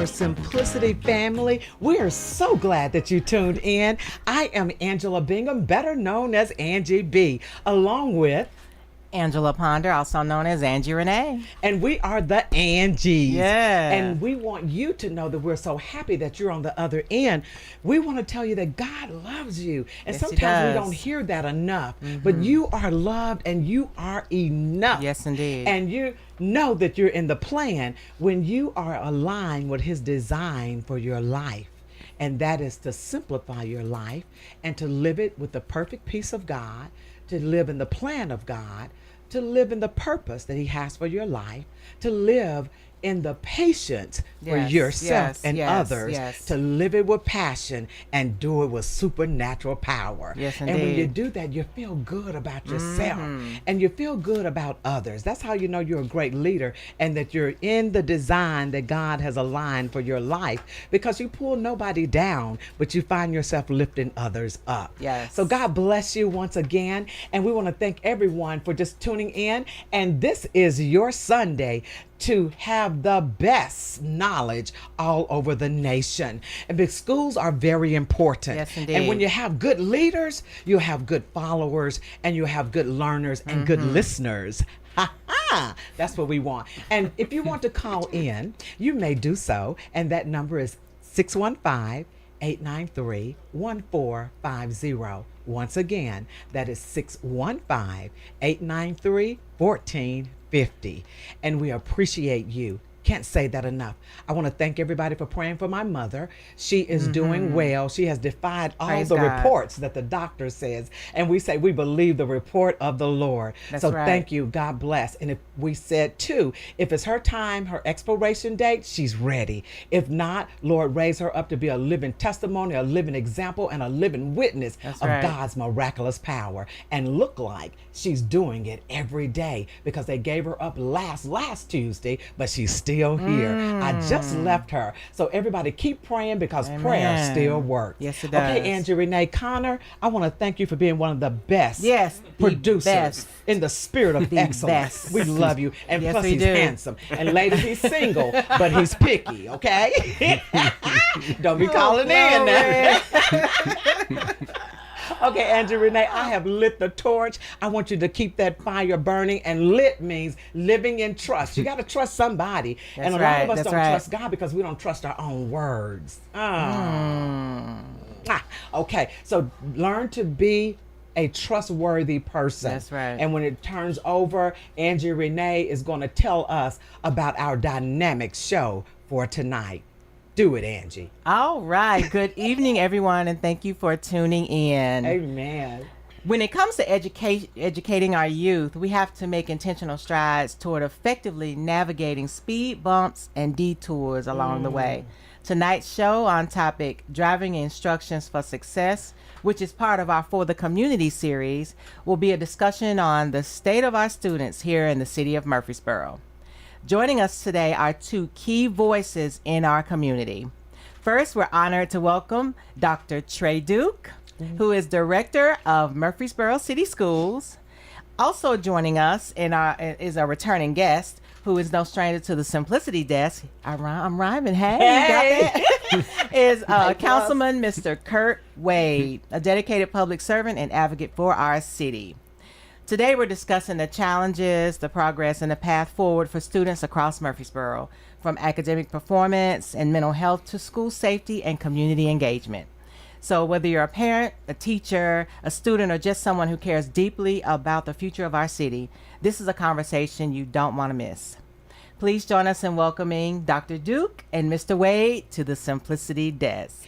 Simplicity family. We are so glad that you tuned in. I am Angela Bingham, better known as Angie B, along with Angela Ponder, also known as Angie Renee. And we are the Angies. Yeah. And we want you to know that we're so happy that you're on the other end. We want to tell you that God loves you. And Yes, sometimes we don't hear that enough. But you are loved and you are enough. Yes, indeed. And you know that you're in the plan when you are aligned with His design for your life. And that is to simplify your life and to live it with the perfect peace of God, to live in the plan of God, to live in the purpose that He has for your life, to live in the patience for yourself and others, to live it with passion and do it with supernatural power. Yes, indeed. And when you do that, you feel good about yourself and you feel good about others. That's how you know you're a great leader and that you're in the design that God has aligned for your life, because you pull nobody down, but you find yourself lifting others up. Yes. So God bless you once again. And we want to thank everyone for just tuning in. And this is your Sunday to have the best knowledge all over the nation. And big schools are very important. Yes, indeed. And when you have good leaders, you'll have good followers and you'll have good learners and good listeners. Ha ha! That's what we want. And if you want to call in, you may do so. And that number is 615-893-1450. Once again, that is 615-893-1450. And we appreciate you. Can't say that enough. I want to thank everybody for praying for my mother. She is doing well. She has defied all Praise the God. reports that the doctor says. And we say we believe the report of the Lord. That's so right. thank you. God bless. And if we said too, if it's her time, her expiration date, she's ready. If not, Lord, raise her up to be a living testimony, a living example, and a living witness That's of right. God's miraculous power. And look like she's doing it every day, because they gave her up last Tuesday, but she's still here. I just left her. So everybody keep praying, because prayer Amen. still works. Yes, it does. Okay, Angie Renee Connor, I want to thank you for being one of the best Yes, the producers best. in the spirit of The excellence. best. We love you. And Yes, plus we he's do. handsome. And ladies, he's single, but he's picky, okay? Don't be calling in now. Okay, Angie Renee, I have lit the torch. I want you to keep that fire burning. And lit means living in trust. You got to trust somebody. And a lot of us don't trust God because we don't trust our own words. Okay, so learn to be a trustworthy person. That's right. And when it turns over, Angie Renee is going to tell us about our dynamic show for tonight. Do it, Angie. All right. Good evening, everyone, and thank you for tuning in. Amen. When it comes to educating our youth, we have to make intentional strides toward effectively navigating speed bumps and detours along the way. Tonight's show on topic, Driving Instructions for Success, which is part of our For the Community series, will be a discussion on the state of our students here in the city of Murfreesboro. Joining us today are two key voices in our community. First, we're honored to welcome Dr. Trey Duke, who is Director of Murfreesboro City Schools. Also joining us is a returning guest who is no stranger to the Simplicity Desk. I'm rhyming. Hey, you got that? Is Councilman Mr. Kurt Wade, a dedicated public servant and advocate for our city. Today we're discussing the challenges, the progress, and the path forward for students across Murfreesboro, from academic performance and mental health to school safety and community engagement. So whether you're a parent, a teacher, a student, or just someone who cares deeply about the future of our city, this is a conversation you don't want to miss. Please join us in welcoming Dr. Duke and Mr. Wade to the Simplicity Desk.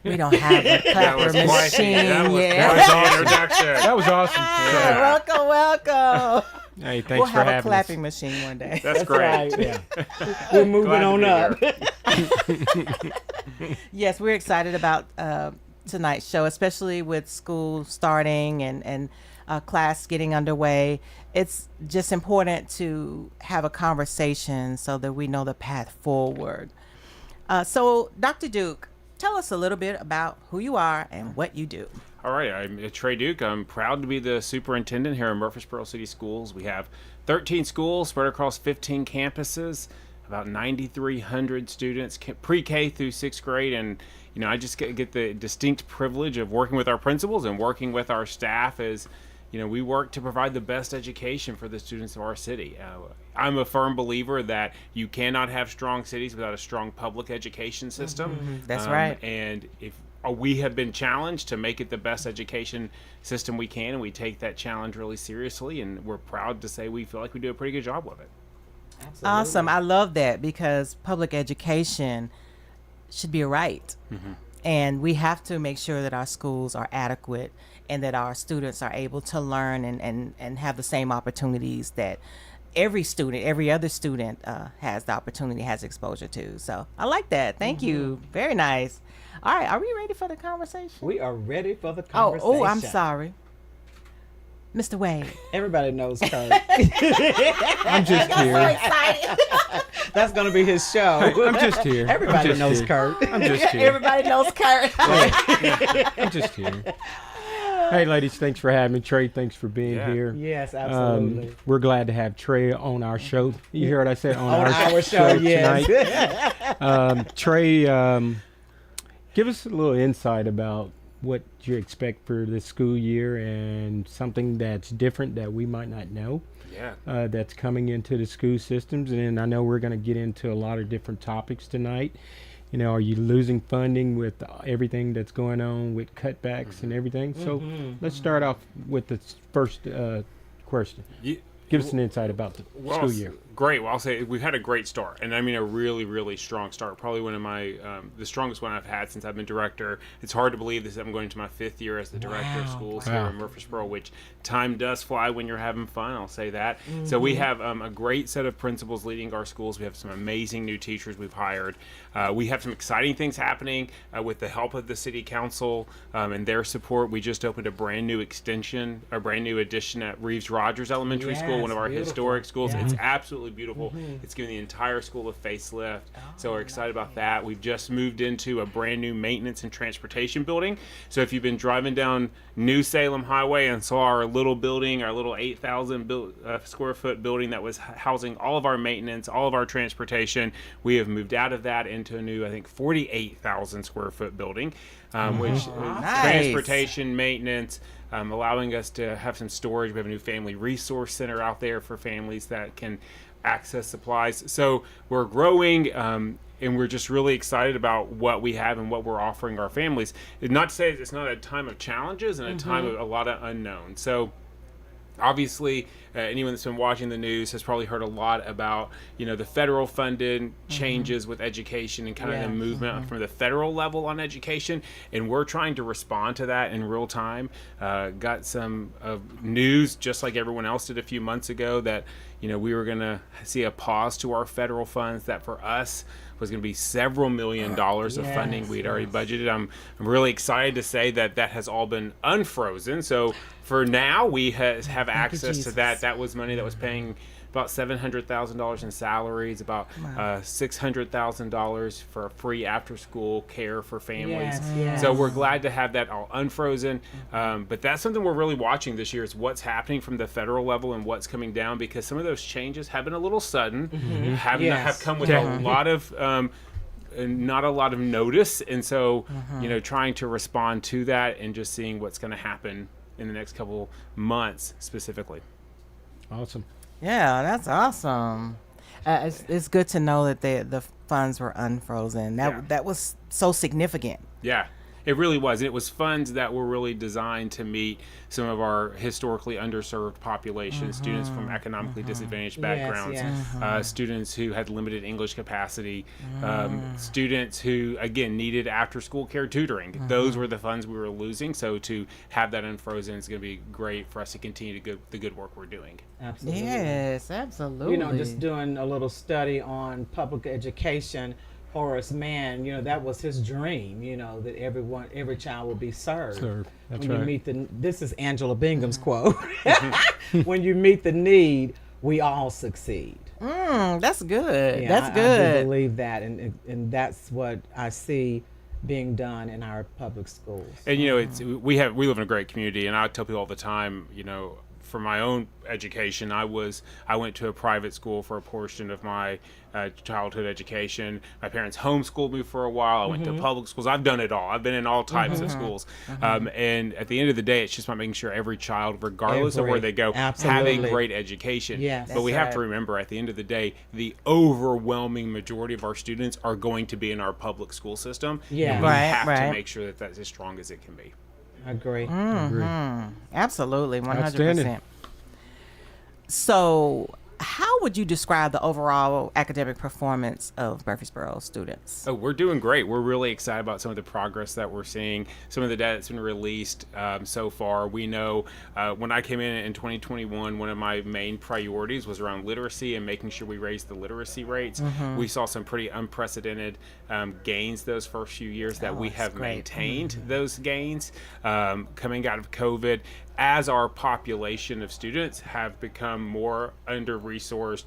We don't have a clapper machine yet. That was awesome. Yeah. Welcome. Hey, thanks We'll for have a having clapping us. machine one day. That's great. Right. Yeah. We're moving Glad to on be up. here. Yes, we're excited about tonight's show, especially with school starting and class getting underway. It's just important to have a conversation so that we know the path forward. So, Dr. Duke, tell us a little bit about who you are and what you do. All right, I'm Trey Duke. I'm proud to be the superintendent here in Murfreesboro City Schools. We have 13 schools spread across 15 campuses, about 9,300 students, pre-K through 6th grade. And, I just get the distinct privilege of working with our principals and working with our staff as, we work to provide the best education for the students of our city. I'm a firm believer that you cannot have strong cities without a strong public education system. That's right. And if we have been challenged to make it the best education system we can, and we take that challenge really seriously, and we're proud to say we feel like we do a pretty good job with it. Absolutely. Awesome. I love that, because public education should be a right. And we have to make sure that our schools are adequate and that our students are able to learn and have the same opportunities that every other student has the opportunity, has exposure to. So I like that. Thank you. Very nice. All right. Are we ready for the conversation? We are ready for the conversation. Oh, I'm sorry. Mr. Wade. Everybody knows Kurt. I'm just here. That's going to be his show. I'm just here. Everybody knows here. Kurt. I'm just here. Everybody knows Kurt. I'm just here. Hey, ladies, thanks for having me. Trey, thanks for being here. Yes, absolutely. We're glad to have Trey on our show. You hear what I said? On our show, yes. Tonight. Trey, give us a little insight about what you expect for this school year and something that's different that we might not know. That's coming into the school systems. And I know we're going to get into a lot of different topics tonight. Are you losing funding with everything that's going on with cutbacks and everything? So let's start off with the first question. Give us an insight about the school year. Great. Well, I'll say we've had a great start, and I mean a really, really strong start. Probably one of my the strongest one I've had since I've been director. It's hard to believe this. I'm going to my 5th year as the director of schools here in Murfreesboro, which time does fly when you're having fun. I'll say that. So we have a great set of principals leading our schools. We have some amazing new teachers we've hired. We have some exciting things happening with the help of the city council and their support. We just opened a brand new addition at Reeves Rogers Elementary School, one of our historic schools. It's absolutely beautiful. It's giving the entire school a facelift. So we're excited about that. We've just moved into a brand new maintenance and transportation building. So if you've been driving down New Salem Highway and saw our little building, our little 8,000 square foot building that was housing all of our maintenance, all of our transportation, we have moved out of that into a new, I think, 48,000 square foot building, which is transportation, maintenance, allowing us to have some storage. We have a new family resource center out there for families that can access supplies. So we're growing, and we're just really excited about what we have and what we're offering our families. Not to say it's not a time of challenges and a time of a lot of unknown. So obviously, anyone that's been watching the news has probably heard a lot about, the federal funded changes with education and kind of the movement from the federal level on education. And we're trying to respond to that in real time. Got some news, just like everyone else did a few months ago, that, we were going to see a pause to our federal funds that for us was going to be several $1 million of funding we'd already budgeted. I'm really excited to say that has all been unfrozen. So for now, we have access to that. That was money that was paying about $700,000 in salaries, about $600,000 for free after-school care for families. So we're glad to have that all unfrozen. But that's something we're really watching this year, is what's happening from the federal level and what's coming down, because some of those changes have been a little sudden, have come with a lot of not a lot of notice, and so trying to respond to that and just seeing what's going to happen in the next couple months specifically. Awesome. Yeah, that's awesome. It's good to know that the funds were unfrozen. That was so significant. Yeah, it really was. And it was funds that were really designed to meet some of our historically underserved populations, students from economically disadvantaged backgrounds, students who had limited English capacity, students who, again, needed after-school care tutoring. Those were the funds we were losing. So to have that unfrozen is going to be great for us to continue the good work we're doing. Absolutely. Yes, absolutely. Just doing a little study on public education, Horace Mann, that was his dream, that every child will be served. That's when right. you meet this is Angela Bingham's quote. When you meet the need, we all succeed. That's good. Yeah, That's good. I do believe that, and that's what I see being done in our public schools. And we live in a great community, and I tell people all the time, for my own education, I went to a private school for a portion of my childhood education. My parents homeschooled me for a while. I went to public schools. I've done it all. I've been in all types of schools. And at the end of the day, it's just about making sure every child, regardless of where they go, have a great education. Yes. But we have to remember, at the end of the day, the overwhelming majority of our students are going to be in our public school system. Yeah. And we have to make sure that that's as strong as it can be. Agree. Absolutely, 100%. Outstanding. So, how would you describe the overall academic performance of Murfreesboro students? Oh, we're doing great. We're really excited about some of the progress that we're seeing, some of the data that's been released so far. We know when I came in 2021, one of my main priorities was around literacy and making sure we raised the literacy rates. We saw some pretty unprecedented gains those first few years that we have maintained those gains coming out of COVID. As our population of students have become more under-resourced,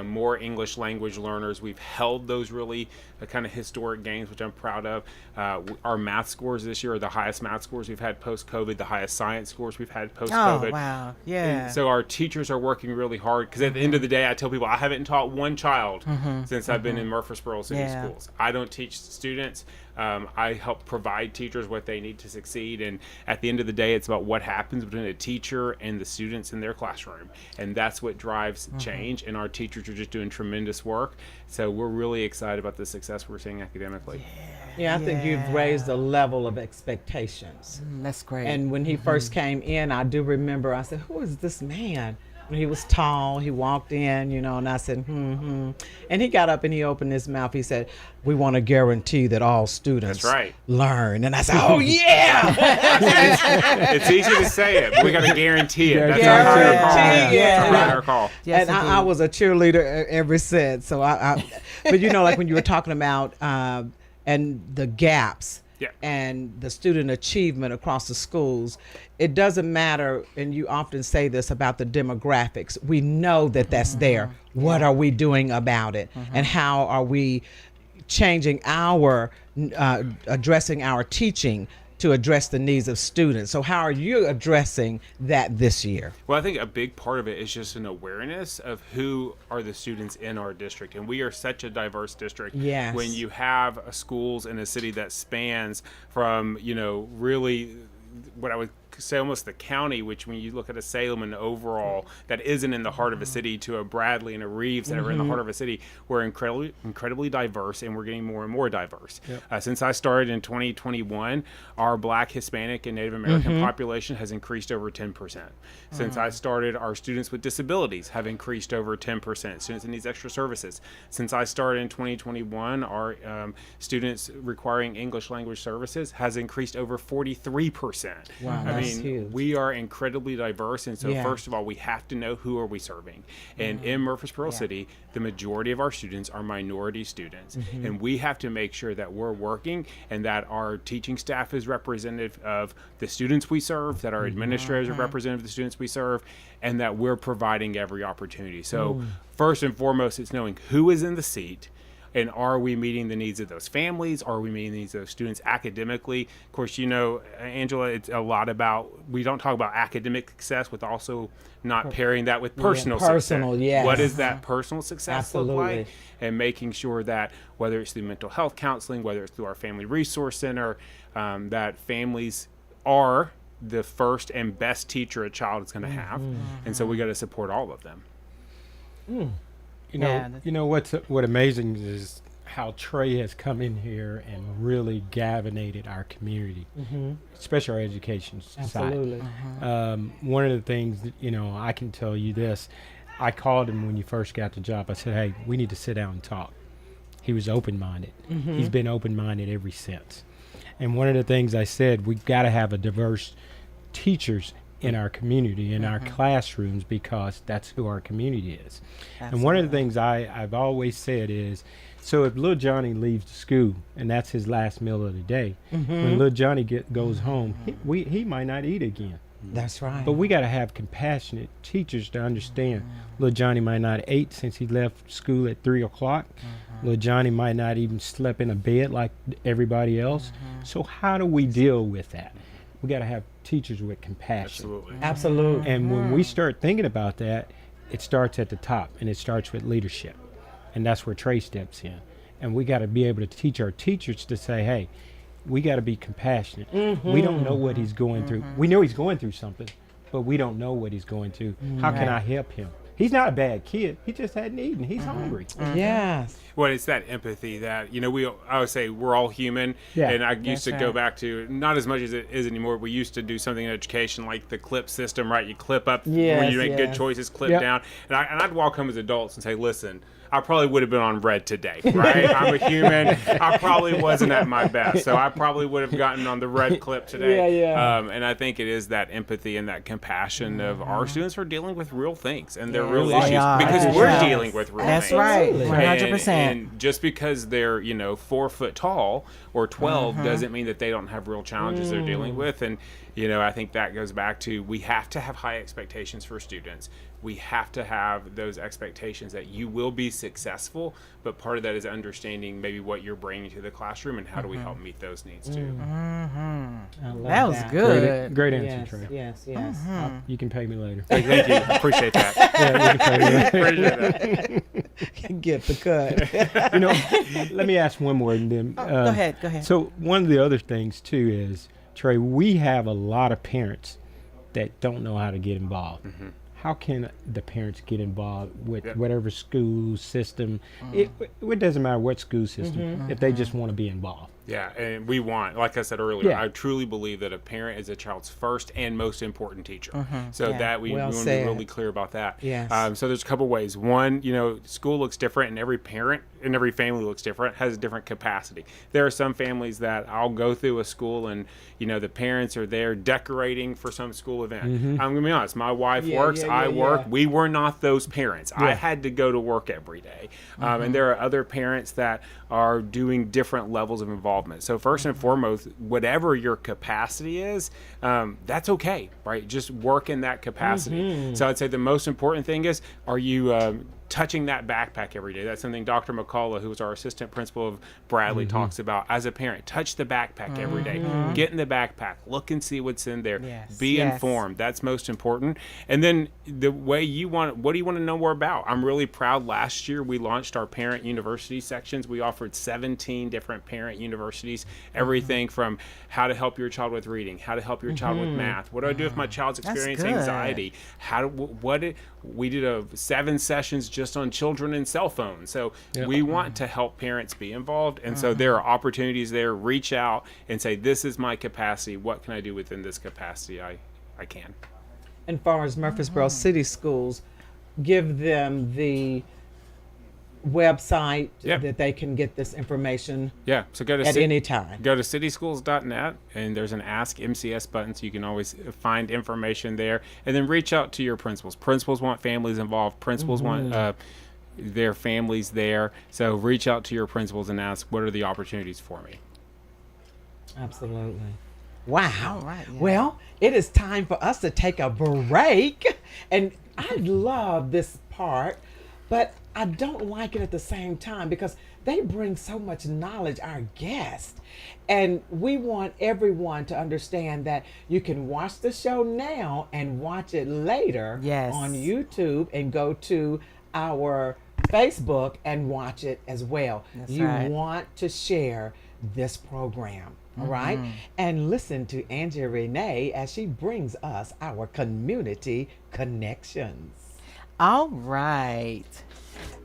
more English language learners, we've held those really kind of historic gains, which I'm proud of. Our math scores this year are the highest math scores we've had post-COVID, the highest science scores we've had post-COVID. Oh, wow. Yeah. And so our teachers are working really hard, because at the end of the day, I tell people I haven't taught one child since I've been in Murfreesboro City Schools. I don't teach students. I help provide teachers what they need to succeed, and at the end of the day, it's about what happens between a teacher and the students in their classroom, and that's what drives change, and our teachers are just doing tremendous work. So we're really excited about the success we're seeing academically. Yeah, I think you've raised the level of expectations. That's great. And when he first came in, I do remember, I said, who is this man? When he was tall, he walked in, you know, and I said, And he got up and he opened his mouth. He said, we want to guarantee that all students learn. And I said, oh, yeah. It's easy to say it, but we got to guarantee it. That's our call. Yes, and I was a cheerleader ever since. So but you know, like when you were talking about and the gaps and the student achievement across the schools, it doesn't matter, and you often say this about the demographics. We know that that's there. What are we doing about it? And how are we changing addressing our teaching to address the needs of students? So how are you addressing that this year? Well, I think a big part of it is just an awareness of who are the students in our district. And we are such a diverse district. Yes. When you have schools in a city that spans from, you know, really what I would say almost the county, which when you look at a Salem and overall that isn't in the heart of a city, to a Bradley and a Reeves that are in the heart of a city, we're incredibly diverse, and we're getting more and more diverse. Since I started in 2021, our Black, Hispanic, and Native American population has increased over 10%. Since I started, our students with disabilities have increased over 10%. Students that need extra services. Since I started in 2021, our students requiring English language services has increased over 43%. Wow. I mean, we are incredibly diverse, and so first of all, we have to know who are we serving. And in Murfreesboro City, the majority of our students are minority students, and we have to make sure that we're working and that our teaching staff is representative of the students we serve, that our administrators are representative of the students we serve, and that we're providing every opportunity. So first and foremost, it's knowing who is in the seat. And are we meeting the needs of those families? Are we meeting the needs of those students academically? Of course, you know, Angela, it's a lot about, we don't talk about academic success with also not pairing that with personal success. Yes. What does that personal success look like? Absolutely. And making sure that whether it's through mental health counseling, whether it's through our Family Resource Center, that families are the first and best teacher a child is going to have. And so we got to support all of them. You know what amazing is how Trey has come in here and really galvanized our community, especially our education Absolutely. side. One of the things that, you know, I can tell you this, I called him when you first got the job. I said, hey, we need to sit down and talk. He was open-minded. He's been open-minded ever since. And one of the things I said, we've got to have a diverse teachers in our community, in our classrooms, because that's who our community is. Absolutely. And one of the things I've always said is, so if little Johnny leaves the school and that's his last meal of the day, when little Johnny goes home, he might not eat again. That's right. But we got to have compassionate teachers to understand little Johnny might not ate since he left school at 3 o'clock. Little Johnny might not even slept in a bed like everybody else. So how do we deal with that? We got to have teachers with compassion. Absolutely. Absolutely. And when we start thinking about that, it starts at the top, and it starts with leadership. And that's where Trey steps in. And we got to be able to teach our teachers to say, hey, we got to be compassionate. We don't know what he's going through. We know he's going through something, but we don't know what he's going through. How can I help him? He's not a bad kid. He just hadn't eaten. He's hungry. Yes. Well, it's that empathy that, I would say we're all human. Yeah. And I used to go right. back to, not as much as it is anymore, we used to do something in education like the clip system, right? You clip up where Yes, you make good yes. choices, clip Yep. down. And I'd walk home as adults and say, listen, I probably would have been on red today, right? I'm a human. I probably wasn't at my best. So I probably would have gotten on the red clip today. Yeah. And I think it is that empathy and that compassion of our students are dealing with real things and they're real They issues are. because Yes. we're dealing with real That's things. right. Absolutely. 100%. And just because they're 4 foot tall or 12 doesn't mean that they don't have real challenges they're dealing with. And I think that goes back to, we have to have high expectations for students. We have to have those expectations that you will be successful, but part of that is understanding maybe what you're bringing to the classroom and how do we help meet those needs too. I love That was good. Great answer, Yes, Trey. yes. You can pay me later. Thank you. I appreciate that. Yeah, you can pay me later. Appreciate that. Get the cut. Let me ask one more. And then, Go ahead. So one of the other things, too, is, Trey, we have a lot of parents that don't know how to get involved. How can the parents get involved with whatever school system? It doesn't matter what school system, if they just want to be involved. Yeah, and we want, like I said earlier, Yeah. I truly believe that a parent is a child's first and most important teacher. So Yeah. that we Well want to be said. really clear about that. Yes. So there's a couple ways. One, school looks different, and every parent and every family looks different, has a different capacity. There are some families that I'll go through a school and, the parents are there decorating for some school event. I'm going to be honest, my wife works, I work. We were not those parents. I had to go to work every day. And there are other parents that are doing different levels of involvement. So first and foremost, whatever your capacity is, that's okay, right? Just work in that capacity. So I'd say the most important thing is, are you touching that backpack every day? That's something Dr. McCullough, who is our assistant principal of Bradley, talks about as a parent. Touch the backpack every day. Get in the backpack. Look and see what's in there. Yes. Be informed. That's most important. And then the way what do you want to know more about? I'm really proud. Last year, we launched our parent university sections. We offered 17 different parent universities, everything from how to help your child with reading, how to help your child with math, what do I do if my child's experiencing good. anxiety, we did 7 sessions just on children and cell phones. So we want to help parents be involved. And so there are opportunities there. Reach out and say, this is my capacity. What can I do within this capacity? I can. And far as Murfreesboro City Schools, give them the website that they can get this information Yeah. So go to at any time. Go to cityschools.net, and there's an Ask MCS button, so you can always find information there. And then reach out to your principals. Principals want families involved. Principals want their families there. So reach out to your principals and ask, what are the opportunities for me? Absolutely. Wow. All right, yeah. Well, it is time for us to take a break. And I love this part, but I don't like it at the same time because they bring so much knowledge, our guests. And we want everyone to understand that you can watch the show now and watch it later on YouTube, and go to our Facebook and watch it as well. You want to share this program. All right. And listen to Angie Renee as she brings us our community connections. All right.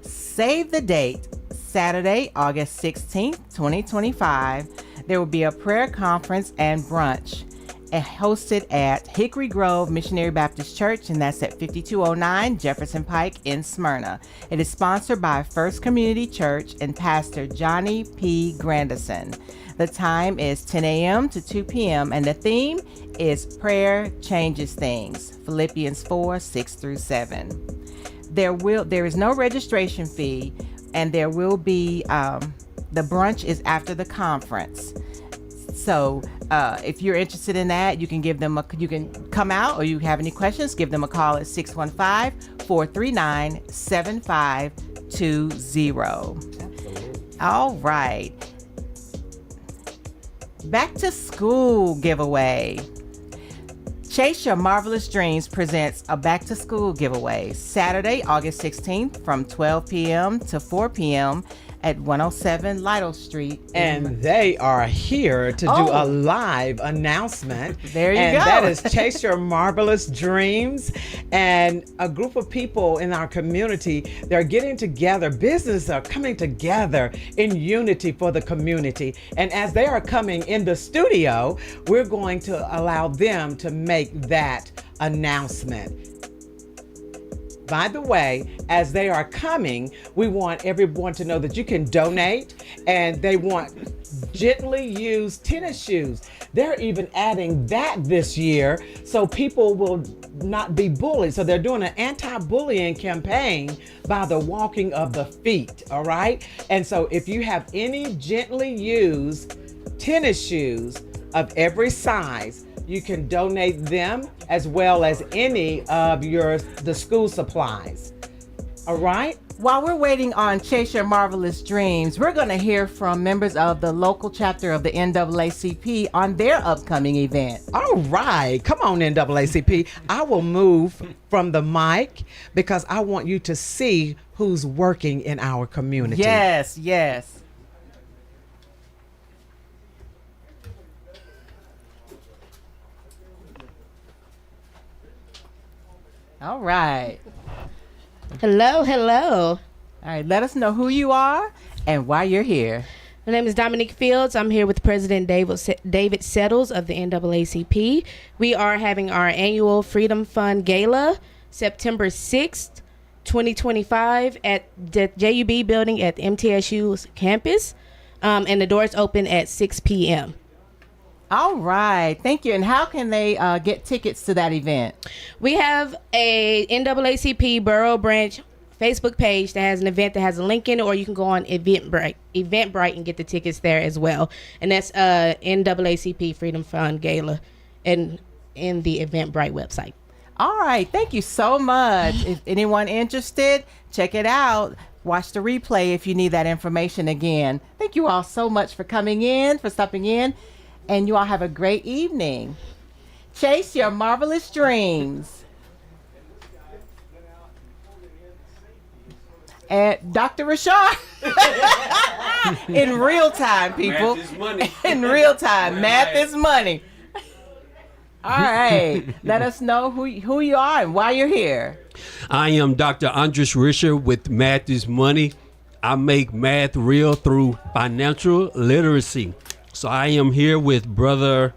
Save the date, Saturday, August 16th, 2025. There will be a prayer conference and brunch hosted at Hickory Grove Missionary Baptist Church, and that's at 5209 Jefferson Pike in Smyrna. It is sponsored by First Community Church and Pastor Johnny P. Grandison. The time is 10 a.m. to 2 p.m. and the theme is Prayer Changes Things, Philippians 4:6-7. There is no registration fee, and there will be the brunch is after the conference. So if you're interested in that, you can you can come out, or you have any questions, give them a call at 615-439-7520. Absolutely. All right. Back to school giveaway. Chase Your Marvelous Dreams presents a back-to-school giveaway Saturday, August 16th from 12 p.m. to 4 p.m. at 107 Lytle Street. And they are here to do a live announcement. There you go. And that is Chase Your Marvelous Dreams. And a group of people in our community, they're getting together. Businesses are coming together in unity for the community. And as they are coming in the studio, we're going to allow them to make that announcement. By the way, as they are coming, we want everyone to know that you can donate, and they want gently used tennis shoes. They're even adding that this year so people will not be bullied. So they're doing an anti-bullying campaign by the walking of the feet, all right? And so if you have any gently used tennis shoes of every size, you can donate them as well as any of the school supplies. All right? While we're waiting on Chase Your Marvelous Dreams, we're going to hear from members of the local chapter of the NAACP on their upcoming event. All right. Come on, NAACP. I will move from the mic because I want you to see who's working in our community. Yes, yes. All right. Hello, hello. All right, let us know who you are and why you're here. My name is Dominique Fields. I'm here with President David Settles of the NAACP. We are having our annual Freedom Fund Gala September 6th, 2025 at the JUB building at the MTSU's campus. And the doors open at 6 p.m. All right. Thank you. And how can they get tickets to that event? We have a NAACP Borough Branch Facebook page that has an event that has a link in it, or you can go on Eventbrite and get the tickets there as well. And that's NAACP Freedom Fund Gala and in the Eventbrite website. All right. Thank you so much. If anyone interested, check it out. Watch the replay if you need that information again. Thank you all so much for coming in, for stopping in. And you all have a great evening. Chase your marvelous dreams. And Dr. Rashard. In real time, people. Math is money. In real time. Math is money. All right. Let us know who you are and why you're here. I am Dr. Andres Risher with Math is Money. I make math real through financial literacy. So I am here with brother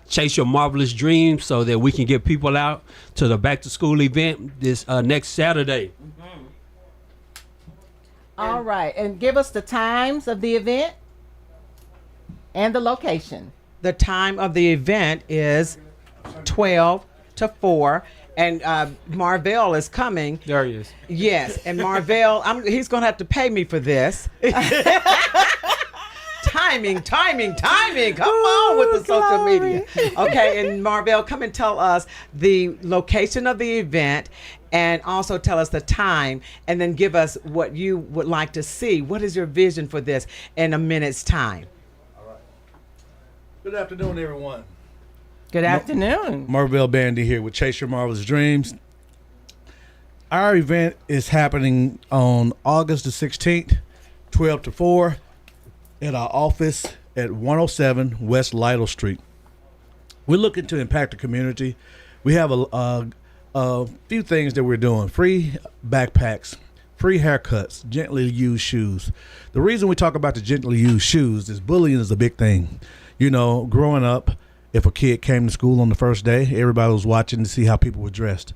Chase Your Marvelous Dreams so that we can get people out to the back to school event this next Saturday. Mm-hmm. All right. And give us the times of the event and the location. The time of the event is 12 to 4. And Marvell is coming. There he is. Yes, and Marvell, he's going to have to pay me for this. Timing. Come on with the social media. Okay, and Marvell, come and tell us the location of the event and also tell us the time, and then give us what you would like to see. What is your vision for this in a minute's time? All right. Good afternoon, everyone. Good afternoon. Marvell Bandy here with Chase Your Marvelous Dreams. Our event is happening on August the 16th, 12 to 4 at our office at 107 West Lytle Street. We're looking to impact the community. We have a few things that we're doing. Free backpacks, free haircuts, gently used shoes. The reason we talk about the gently used shoes is bullying is a big thing. You know, growing up, if a kid came to school on the first day, everybody was watching to see how people were dressed.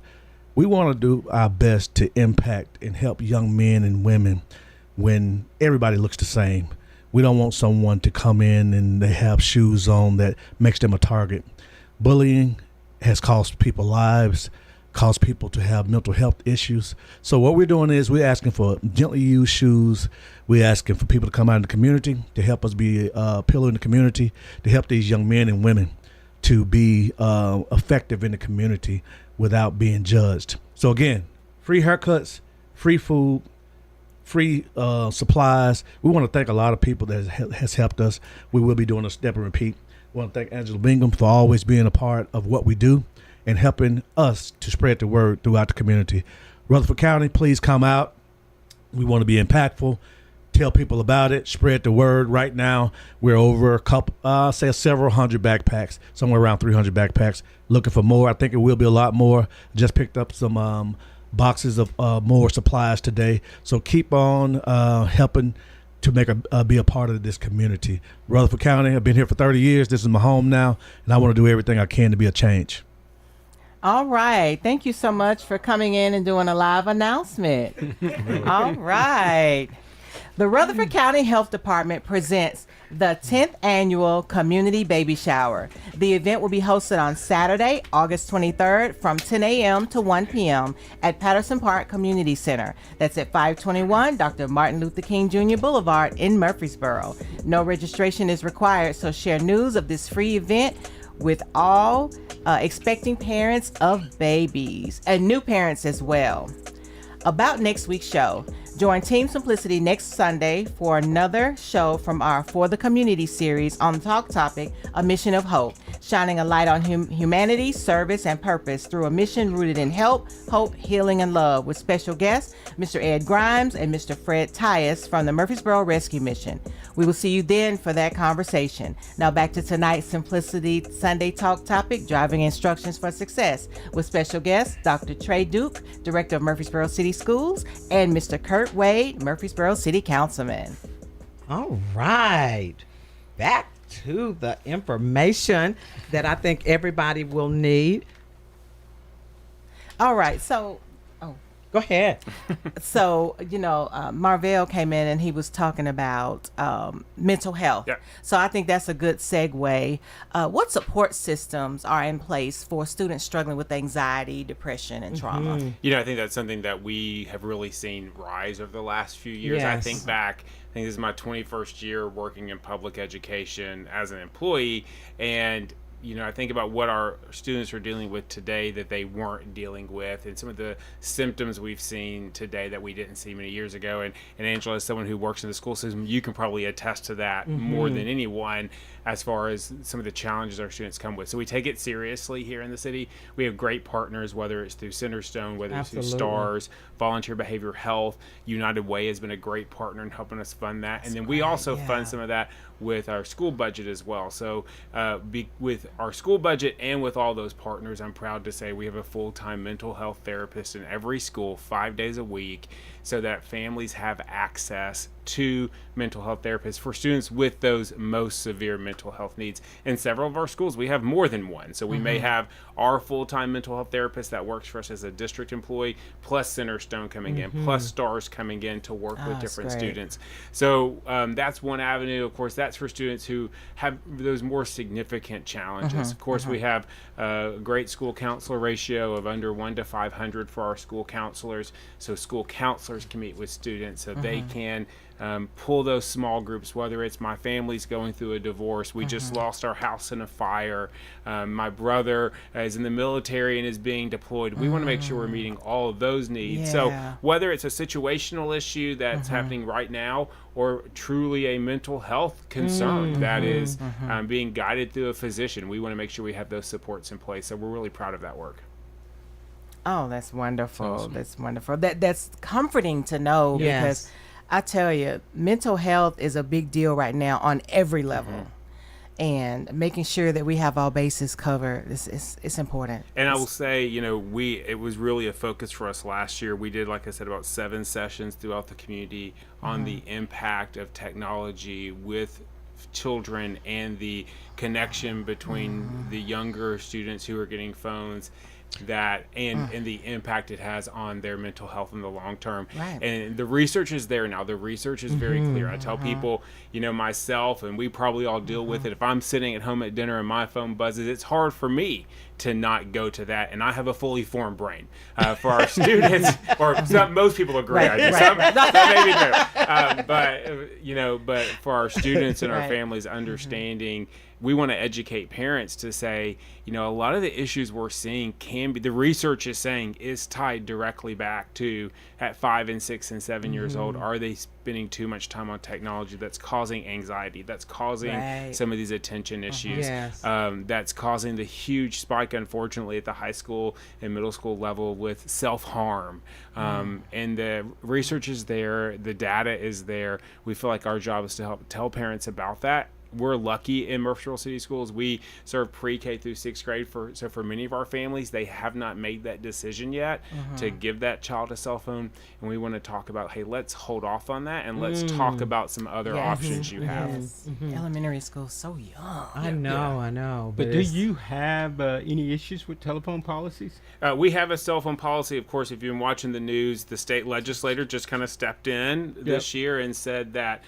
We want to do our best to impact and help young men and women when everybody looks the same. We don't want someone to come in and they have shoes on that makes them a target. Bullying has cost people lives, caused people to have mental health issues. So what we're doing is we're asking for gently used shoes. We're asking for people to come out in the community to help us be a pillar in the community, to help these young men and women to be effective in the community without being judged. So again, free haircuts, free food, free supplies. We want to thank a lot of people that has helped us. We will be doing a step and repeat I want to thank Angela Bingham for always being a part of what we do and helping us to spread the word throughout the community. Rutherford County, please come out. We want to be impactful. Tell people about it. Spread the word. Right now, we're over a couple, several hundred backpacks, somewhere around 300 backpacks. Looking for more. I think it will be a lot more. Just picked up some boxes of more supplies today. So keep on helping to be a part of this community. Rutherford County, I've been here for 30 years. This is my home now, and I want to do everything I can to be a change. All right. Thank you so much for coming in and doing a live announcement. All right. The Rutherford County Health Department presents the 10th annual Community Baby Shower. The event will be hosted on Saturday, August 23rd from 10 a.m. to 1 p.m. at Patterson Park Community Center. That's at 521 Dr. Martin Luther King Jr. Boulevard in Murfreesboro. No registration is required, so share news of this free event with all expecting parents of babies and new parents as well. About next week's show, join Team Simplicity next Sunday for another show from our For the Community series on the talk topic, A Mission of Hope, shining a light on humanity, service, and purpose through a mission rooted in help, hope, healing, and love, with special guests, Mr. Ed Grimes and Mr. Fred Tyus from the Murfreesboro Rescue Mission. We will see you then for that conversation. Now back to tonight's Simplicity Sunday talk topic, driving instructions for success, with special guests, Dr. Trey Duke, Director of Murfreesboro City Schools, and Mr. Kurt Wade, Murfreesboro City Councilman. All right. Back to the information that I think everybody will need. All right. So, go ahead. So, Marvell came in and he was talking about mental health. Yeah. So I think that's a good segue. What support systems are in place for students struggling with anxiety, depression, and trauma? I think that's something that we have really seen rise over the last few years. Yes. I think this is my 21st year working in public education as an employee, and I think about what our students are dealing with today that they weren't dealing with, and some of the symptoms we've seen today that we didn't see many years ago. And Angela, as someone who works in the school system, you can probably attest to that more than anyone as far as some of the challenges our students come with. So we take it seriously here in the city. We have great partners, whether it's through Centerstone, whether it's through STARS, Volunteer Behavioral Health. United Way has been a great partner in helping us fund that. And then we also fund some of that with our school budget as well. So with our school budget and with all those partners, I'm proud to say we have a full-time mental health therapist in every school 5 days a week, so that families have access to mental health therapists for students with those most severe mental health needs. In several of our schools, we have more than one. So we may have our full-time mental health therapist that works for us as a district employee, plus Centerstone coming in, plus STARS coming in to work with different students. So that's one avenue. Of course, that's for students who have those more significant challenges. Of course, we have a great school counselor ratio of under 1 to 500 for our school counselors. So school counselors can meet with students so they can pull those small groups, whether it's my family's going through a divorce, we just lost our house in a fire, my brother is in the military and is being deployed. We want to make sure we're meeting all of those needs. So whether it's a situational issue that's happening right now, or truly a mental health concern that is being guided through a physician, we want to make sure we have those supports in place. So we're really proud of that work. Oh, that's wonderful. Awesome. That's wonderful. That's comforting to know, because I tell you, mental health is a big deal right now on every level. And making sure that we have our bases covered is important. And I will say, it was really a focus for us last year. We did, like I said, about 7 sessions throughout the community on the impact of technology with children and the connection between the younger students who are getting phones and the impact it has on their mental health in the long term. Right. And the research is there now. The research is very clear. I tell people, myself, and we probably all deal with it. If I'm sitting at home at dinner and my phone buzzes, it's hard for me to not go to that. And I have a fully formed brain. For our students, or most people agree. Right, I do. right. Some maybe no. But for our students and our families, understanding we want to educate parents to say, you know, a lot of the issues we're seeing can be, the research is saying, is tied directly back to at 5 and 6 and 7 years old. Are they spending too much time on technology that's causing anxiety, that's causing some of these attention issues, that's causing the huge spike, unfortunately, at the high school and middle school level with self-harm. And the research is there, the data is there. We feel like our job is to help tell parents about that. We're lucky in Murfreesboro City Schools. We serve pre-K through 6th grade. So for many of our families, they have not made that decision yet to give that child a cell phone. And we want to talk about, hey, let's hold off on that and let's talk about some other options you have. Elementary school, so young. I know. But do you have any issues with telephone policies? We have a cell phone policy. Of course, if you've been watching the news, the state legislator just kind of stepped in this year and said that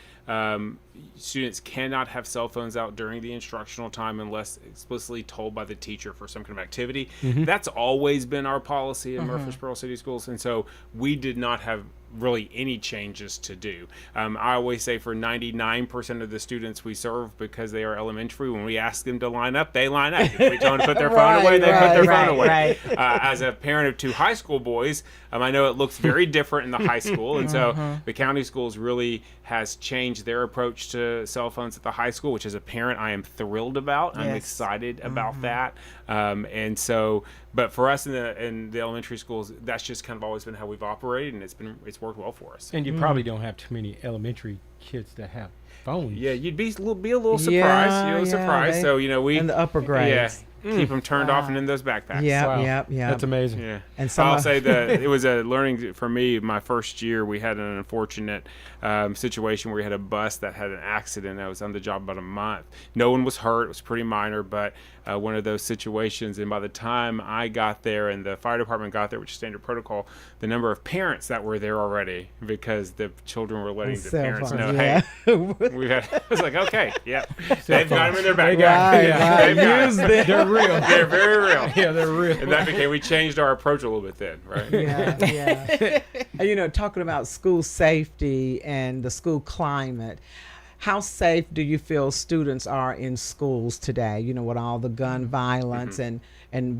students cannot have cell phones out during the instructional time unless explicitly told by the teacher for some kind of activity. That's always been our policy in Murfreesboro City Schools, and so we did not have really any changes to do. I always say for 99% of the students we serve, because they are elementary, when we ask them to line up, they line up. If we tell them to put their phone away, they put their phone away. As a parent of 2 high school boys, I know it looks very different in the high school, and so the county schools really has changed their approach to cell phones at the high school, which as a parent I am thrilled about. I'm excited about that. And so, but for us in the elementary schools, that's just kind of always been how we've operated, and it's worked well for us. And you probably don't have too many elementary kids that have phones. Yeah, you'd be a little surprised. So, you know, we in the upper grades. Keep them turned off and in those backpacks. Yeah. That's amazing. Yeah. And I'll say that it was a learning for me. My first year, we had an unfortunate situation where we had a bus that had an accident. I was on the job about a month. No one was hurt. It was pretty minor, but one of those situations. And by the time I got there and the fire department got there, which is standard protocol, the number of parents that were there already, because the children were letting the parents know, hey, I was like, okay, they've got them in their backpack. They've got them. They're real. They're very real. Yeah, they're real. And that became, we changed our approach a little bit then, right? Yeah. And, you know, talking about school safety and the school climate, how safe do you feel students are in schools today? You know, with all the gun violence and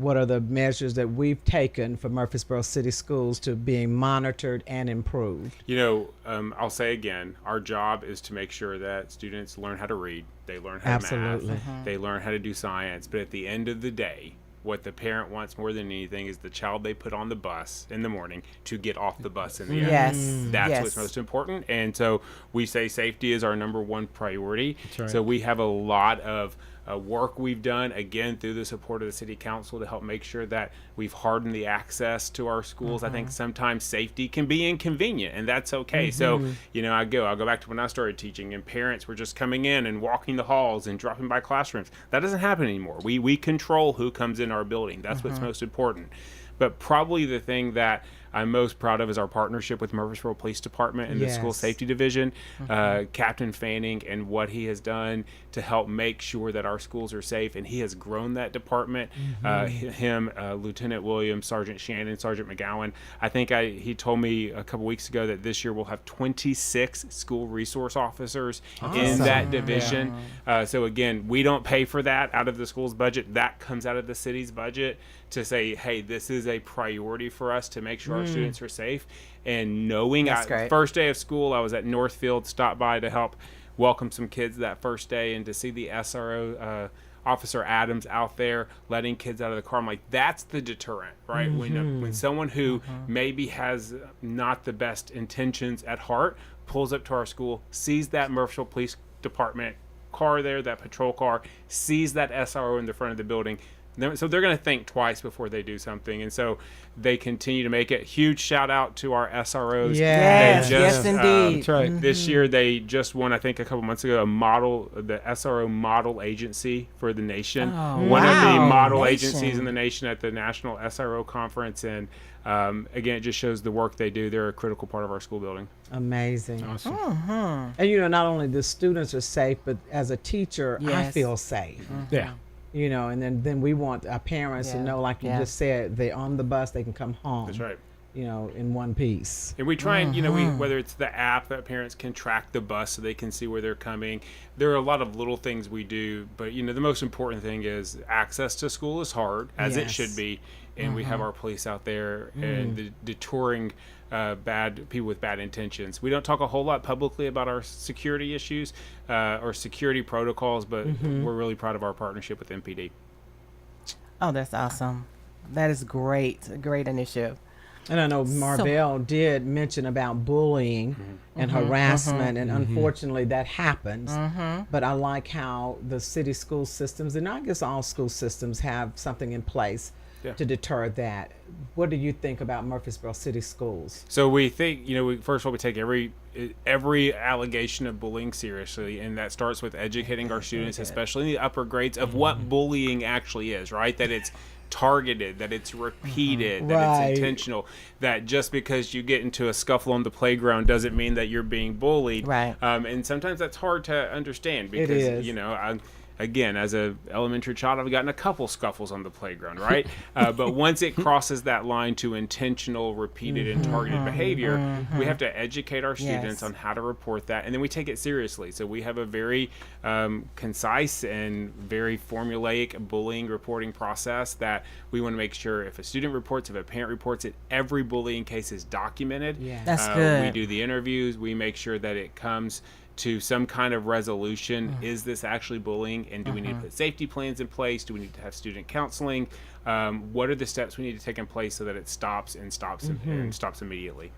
what are the measures that we've taken for Murfreesboro City Schools to being monitored and improved? You know, I'll say again, our job is to make sure that students learn how to read, they learn how to math, they learn how to do science. But at the end of the day, what the parent wants more than anything is the child they put on the bus in the morning to get off the bus in the afternoon. That's what's most important. And so we say safety is our number one priority. That's right. So we have a lot of work we've done, again, through the support of the city council, to help make sure that we've hardened the access to our schools. I think sometimes safety can be inconvenient, and that's okay. So, you know, I'll go back to when I started teaching, and parents were just coming in and walking the halls and dropping by classrooms. That doesn't happen anymore. We control who comes in our building. That's what's most important. But probably the thing that I'm most proud of is our partnership with Murfreesboro Police Department and the School Safety Division, Captain Fanning, and what he has done to help make sure that our schools are safe. And he has grown that department. Lieutenant Williams, Sergeant Shannon, Sergeant McGowan. I think he told me a couple weeks ago that this year we'll have 26 school resource officers in that division. So again, we don't pay for that out of the school's budget. That comes out of the city's budget to say, hey, this is a priority for us to make sure our students are safe. And knowing first day of school, I was at Northfield, stopped by to help welcome some kids that first day, and to see the SRO Officer Adams out there letting kids out of the car. I'm like, that's the deterrent, right? When someone who maybe has not the best intentions at heart pulls up to our school, sees that Murfreesboro Police Department car there, that patrol car, sees that SRO in the front of the building, so they're going to think twice before they do something. And so they continue to make it. Huge shout out to our SROs. Yes, indeed. That's right. This year they just won, I think a couple months ago, the SRO model agency for the nation. One of the model agencies in the nation at the National SRO Conference. And again, it just shows the work they do. They're a critical part of our school building. Amazing. Awesome. And, you know, not only the students are safe, but as a teacher, I feel safe. Yeah. You know, and then we want our parents to know, like you just said, they're on the bus, they can come home. That's right. in one piece. And we try and, whether it's the app that parents can track the bus so they can see where they're coming. There are a lot of little things we do, but, the most important thing is access to school is hard, as it should be. And we have our police out there and deterring bad people with bad intentions. We don't talk a whole lot publicly about our security issues or security protocols, but we're really proud of our partnership with MPD. Oh, that's awesome. That is great. A great initiative. And I know Marvell did mention about bullying and harassment, and unfortunately that happens. But I like how the city school systems, and I guess all school systems, have something in place to deter that. What do you think about Murfreesboro City Schools? So we think, first of all, we take every allegation of bullying seriously, and that starts with educating our students, especially in the upper grades, of what bullying actually is, right? That it's targeted, that it's repeated, that it's intentional, that just because you get into a scuffle on the playground doesn't mean that you're being bullied. Right. And sometimes that's hard to understand because, again, as a elementary child, I've gotten a couple scuffles on the playground, right? But once it crosses that line to intentional, repeated, and targeted behavior, we have to educate our students on how to report that, and then we take it seriously. So we have a very concise and very formulaic bullying reporting process that we want to make sure if a student reports, if a parent reports it, every bullying case is documented. That's good. We do the interviews. We make sure that it comes to some kind of resolution. Is this actually bullying, and do we need to put safety plans in place? Do we need to have student counseling? What are the steps we need to take in place so that it stops and stops immediately?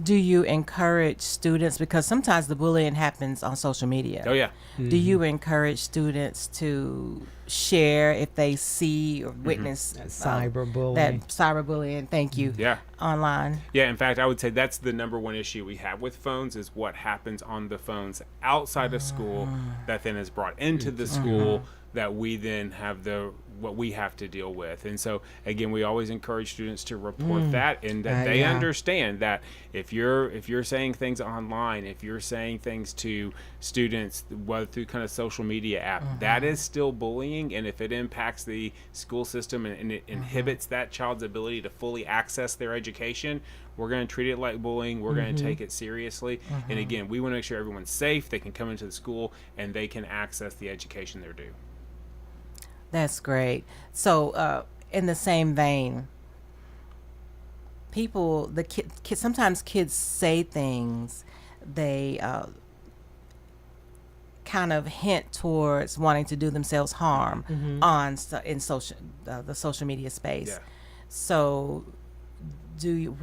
Do you encourage students, because sometimes the bullying happens on social media? Oh yeah. Do you encourage students to share if they see or witness Cyberbullying. that cyberbullying? Thank you. Yeah. Online. Yeah, in fact, I would say that's the number one issue we have with phones is what happens on the phones outside of school that then is brought into the school that we then have what we have to deal with. And so again, we always encourage students to report that, and that they understand that if you're saying things online, if you're saying things to students, whether through kind of social media app, that is still bullying. And if it impacts the school system and it inhibits that child's ability to fully access their education, we're going to treat it like bullying. We're going to take it seriously. And again, we want to make sure everyone's safe, they can come into the school, and they can access the education they're due. That's great. So, in the same vein, sometimes kids say things, they kind of hint towards wanting to do themselves harm in the social media space. Yeah. So,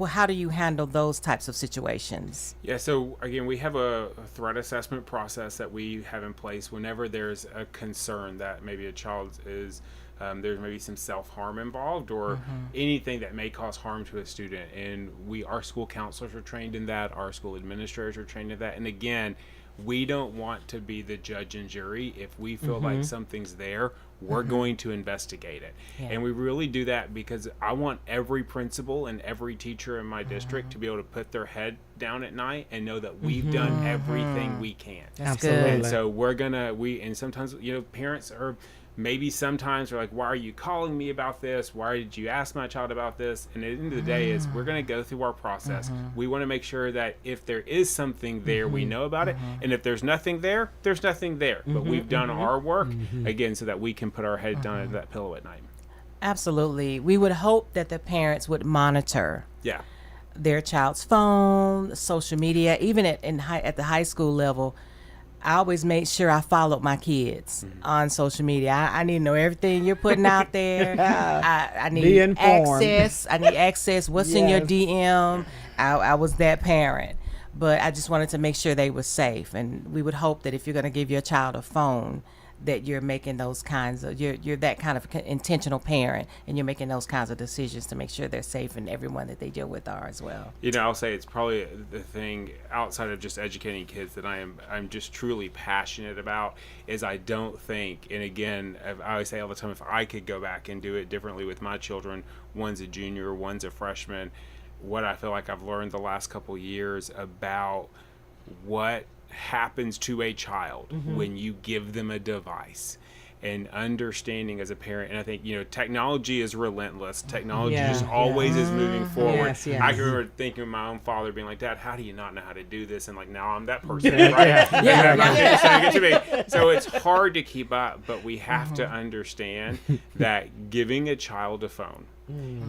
how do you handle those types of situations? Yeah, so again, we have a threat assessment process that we have in place whenever there's a concern that maybe a child is, there's maybe some self-harm involved or anything that may cause harm to a student. And our school counselors are trained in that, our school administrators are trained in that. And again, we don't want to be the judge and jury. If we feel like something's there, we're going to investigate it. And we really do that because I want every principal and every teacher in my district to be able to put their head down at night and know that we've done everything we can. Absolutely. And so and sometimes, parents are maybe sometimes are like, why are you calling me about this? Why did you ask my child about this? And at the end of the day is we're going to go through our process. We want to make sure that if there is something there, we know about it. And if there's nothing there, there's nothing there. But we've done our work, again, so that we can put our head down at that pillow at night. Absolutely. We would hope that the parents would monitor Yeah. their child's phone, social media, even at the high school level. I always make sure I followed my kids on social media. I need to know everything you're putting out there. I need access. I need access. What's in your DM? I was that parent. But I just wanted to make sure they were safe. And we would hope that if you're going to give your child a phone, that you're making those kinds of, you're that kind of intentional parent, and you're making those kinds of decisions to make sure they're safe, and everyone that they deal with are as well. I'll say it's probably the thing outside of just educating kids that I'm just truly passionate about is I don't think, and again, I always say all the time, if I could go back and do it differently with my children, one's a junior, one's a freshman, what I feel like I've learned the last couple years about what happens to a child when you give them a device. and understanding as a parent. And I think, technology is relentless. Technology Yeah, just always is moving forward. Yes, yes. I can remember thinking of my own father being like, Dad, how do you not know how to do this? And like, now I'm that person, right? So it's hard to keep up, but we have to understand that giving a child a phone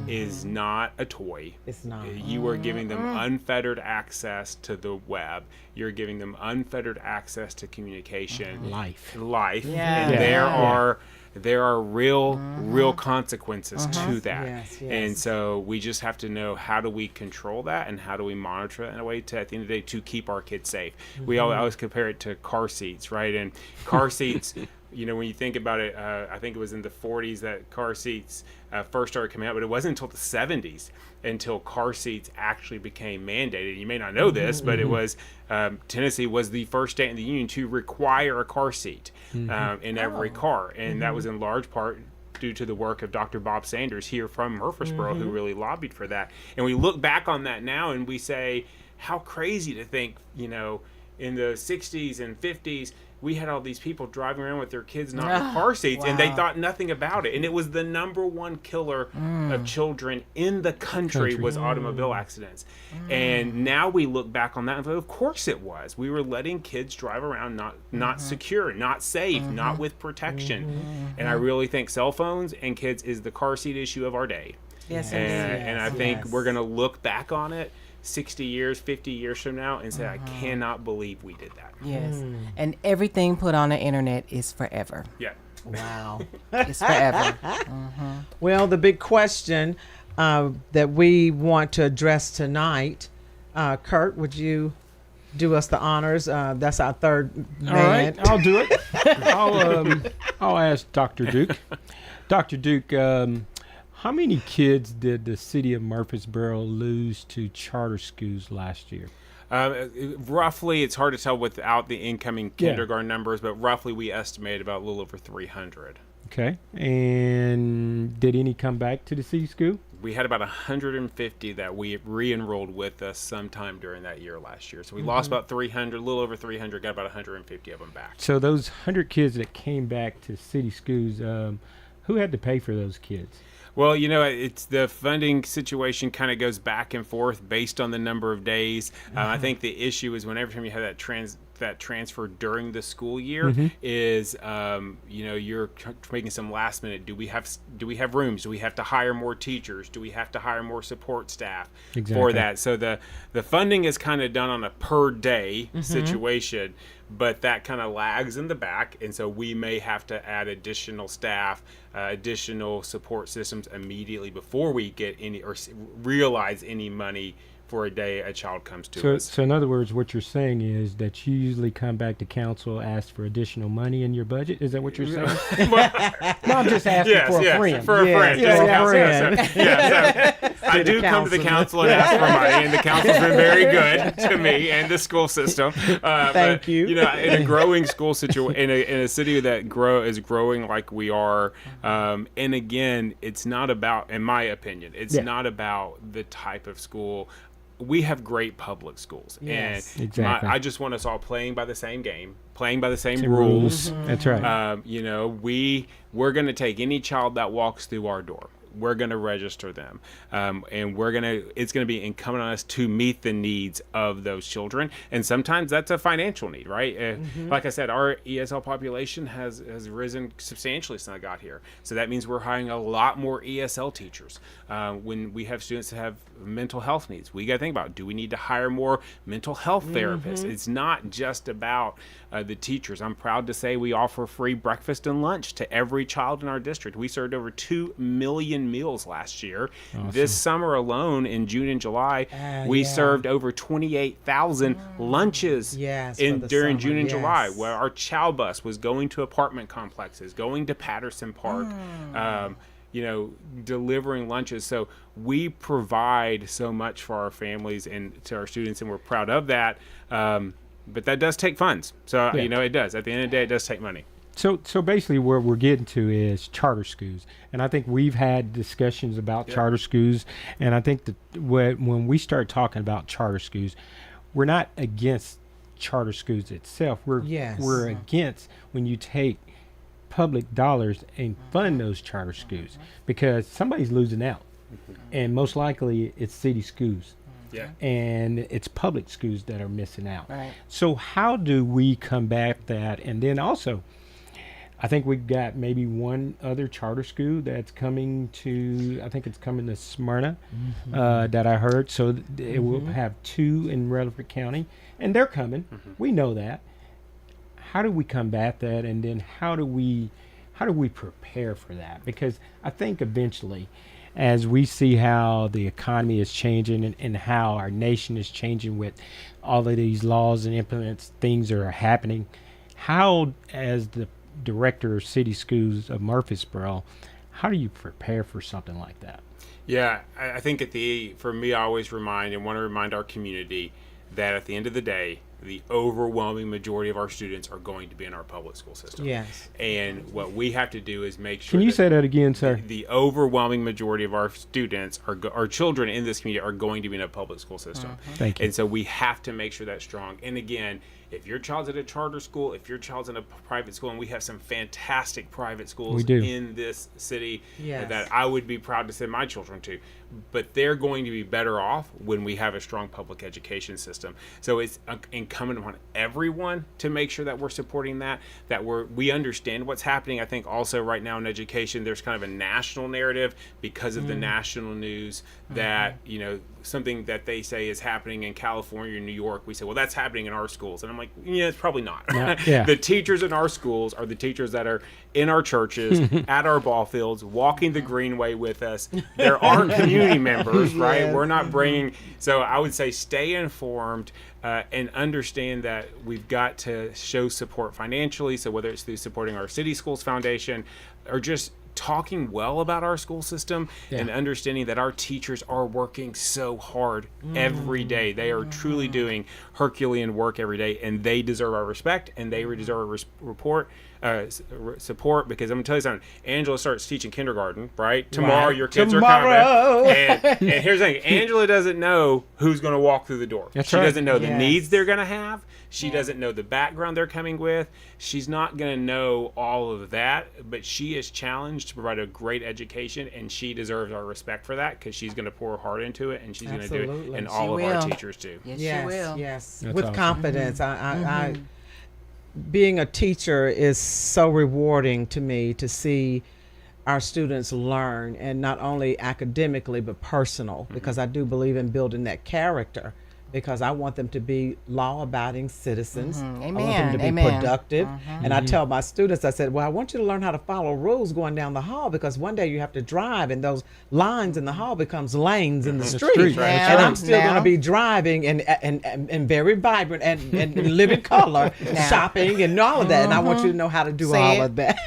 is not a toy. It's not. You are giving them unfettered access to the web. You're giving them unfettered access to communication. Life. Yeah. And there are real consequences to that. Yes, yes. And so we just have to know, how do we control that, and how do we monitor it in a way to, at the end of the day, to keep our kids safe. We always compare it to car seats, right? And car seats, when you think about it, I think it was in the 40s that car seats first started coming out, but it wasn't until the 70s until car seats actually became mandated. You may not know this, but it was Tennessee was the first state in the union to require a car seat in every car, and that was in large part due to the work of Dr. Bob Sanders here from Murfreesboro, who really lobbied for that. And we look back on that now and we say, how crazy to think, in the 60s and 50s, we had all these people driving around with their kids not in car seats, and they thought nothing about it. And it was the number one killer of children in the country was automobile accidents. And now we look back on that and of course it was. We were letting kids drive around not secure, not safe, not with protection. And I really think cell phones and kids is the car seat issue of our day. Yes, And I think we're going to look back on it 60 years, 50 years from now and say, I cannot believe we did that. Yes. And everything put on the internet is forever. Yeah. Wow. It's forever. Well, the big question that we want to address tonight, Kurt, would you do us the honors? That's our third man. All right, I'll do it. I'll ask Dr. Duke. Dr. Duke, how many kids did the city of Murfreesboro lose to charter schools last year? Roughly, it's hard to tell without the incoming kindergarten numbers, but roughly we estimate about a little over 300. Okay. And did any come back to the city school? We had about 150 that we re-enrolled with us sometime during that year last year. So we lost about 300, a little over 300, got about 150 of them back. So those 100 kids that came back to city schools, who had to pay for those kids? Well, it's the funding situation kind of goes back and forth based on the number of days. I think the issue is whenever you have that transfer during the school year is, you're making some last minute. Do we have rooms? Do we have to hire more teachers? Do we have to hire more support staff for that? So the funding is kind of done on a per day situation, but that kind of lags in the back, and so we may have to add additional staff, additional support systems immediately before we get any or realize any money for a day a child comes to us. So in other words, what you're saying is that you usually come back to council, ask for additional money in your budget? Is that what you're saying? No, I'm just asking for a friend. For a friend. Yes, So I do come to the council and ask for money, and the council's been very good to me and the school system. Thank you. In a growing school situation, in a city that is growing like we are, and again, it's not about, in my opinion, it's not about the type of school. We have great public schools, and exactly. I just want us all playing by the same game, playing by the same rules. That's right. We're going to take any child that walks through our door. We're going to register them, and it's going to be incumbent on us to meet the needs of those children. And sometimes that's a financial need, right? Like I said, our ESL population has risen substantially since I got here. So that means we're hiring a lot more ESL teachers. When we have students that have mental health needs, we got to think about, do we need to hire more mental health therapists? It's not just about the teachers. I'm proud to say we offer free breakfast and lunch to every child in our district. We served over 2 million meals last year. Awesome. This summer alone, in June and July, we served over 28,000 lunches during June and July, where our chow bus was going to apartment complexes, going to Patterson Park, delivering lunches. So we provide so much for our families and to our students, and we're proud of that. But that does take funds. So, it does. At the end of the day, it does take money. So basically where we're getting to is charter schools. And I think we've had discussions about charter schools. And I think that when we start talking about charter schools, we're not against charter schools itself. We're against when you take public dollars and fund those charter schools, because somebody's losing out, and most likely it's city schools. Yeah. And it's public schools that are missing out. Right. So how do we combat that? And then also, I think we've got maybe one other charter school that's coming to, I think it's coming to Smyrna, that I heard. So it will have 2 in Rutherford County, and they're coming. We know that. How do we combat that? And then how do we prepare for that? Because I think eventually, as we see how the economy is changing and how our nation is changing with all of these laws and implements, things are happening, how, as the director of city schools of Murfreesboro, how do you prepare for something like that? Yeah, I think for me, I always want to remind our community that at the end of the day, the overwhelming majority of our students are going to be in our public school system. Yes. And what we have to do is make sure. Can you say that again, sir? The overwhelming majority of our students, our children in this community, are going to be in a public school system. Thank you. And so we have to make sure that's strong. And again, if your child's at a charter school, if your child's in a private school, and we have some fantastic private schools in this city that I would be proud to send my children to, but they're going to be better off when we have a strong public education system. So it's incumbent upon everyone to make sure that we're supporting that we understand what's happening. I think also right now in education, there's kind of a national narrative because of the national news that, something that they say is happening in California or New York, we say, well, that's happening in our schools. And I'm like, yeah, it's probably not. The teachers in our schools are the teachers that are in our churches, at our ball fields, walking the greenway with us. There are community members, right? We're not bringing. So I would say stay informed and understand that we've got to show support financially. So whether it's through supporting our City Schools Foundation or just talking well about our school system and understanding that our teachers are working so hard every day. They are truly doing Herculean work every day, and they deserve our respect, and they deserve our support, because I'm going to tell you something. Angela starts teaching kindergarten, right? Tomorrow your kids are coming. And here's the thing. Angela doesn't know who's going to walk through the door. She doesn't know the needs they're going to have. She doesn't know the background they're coming with. She's not going to know all of that, but she is challenged to provide a great education, and she deserves our respect for that, because she's going to pour her heart into it, and she's going to do it, and all of our teachers do. Yes, she will. Yes, That's with awesome. confidence. I being a teacher is so rewarding to me to see our students learn, and not only academically but personal, because I do believe in building that character, because I want them to be law-abiding citizens. I want them to be productive. And I tell my students, I said, well, I want you to learn how to follow rules going down the hall, because one day you have to drive, and those lines in the hall becomes lanes in the street. And I'm still going to be driving and very vibrant and living color, shopping and all of that. And I want you to know how to do all of that.